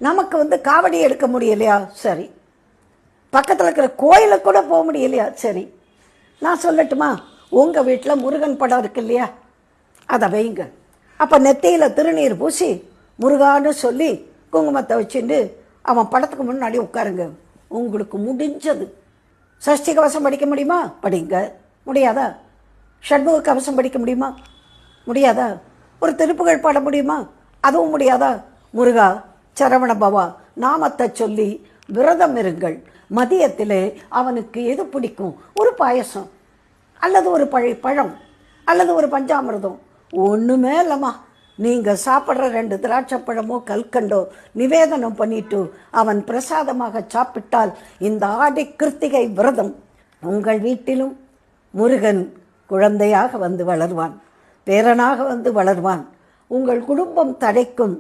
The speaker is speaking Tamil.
நமக்கு காவடி எடுக்க முடியலையா? சரி. பக்கத்தில் இருக்கிற கோயிலுக்கு கூட போக முடியலையா? சரி. நான் சொல்லட்டுமா, உங்கள் வீட்டில் முருகன் படம் இருக்கு இல்லையா, அதை வைங்க. அப்போ நெத்தியில் திருநீர் பூசி முருகான்னு சொல்லி குங்குமத்தை வச்சுட்டு அவன் படத்துக்கு முன்னாடி உட்காருங்க. உங்களுக்கு முடிஞ்சது. சஷ்டி கவசம் படிக்க முடியுமா? படிங்க. முடியாதா? ஷண்முக கவசம் படிக்க முடியுமா? முடியாதா? ஒரு திருப்புகழ் பாட முடியுமா? அதுவும் முடியாதா? முருகா சரவண பவா நாமத்தை சொல்லி விரதம் இருங்கள். மதியத்திலே அவனுக்கு எது பிடிக்கும்? ஒரு பாயசம் அல்லது ஒரு பழம் அல்லது ஒரு பஞ்சாமிர்தம், ஒன்றுமே இல்லைம்மா. நீங்கள் சாப்பிட்ற 2 திராட்சை பழமோ கல்கண்டோ நிவேதனம் பண்ணிட்டு அவன் பிரசாதமாக சாப்பிட்டால் இந்த ஆடி கிருத்திகை விரதம் உங்கள் வீட்டிலும் முருகன் குழந்தையாக வந்து வளர்வான், பேரனாக வந்து வளர்வான். உங்கள் குடும்பம் தழைக்கும்.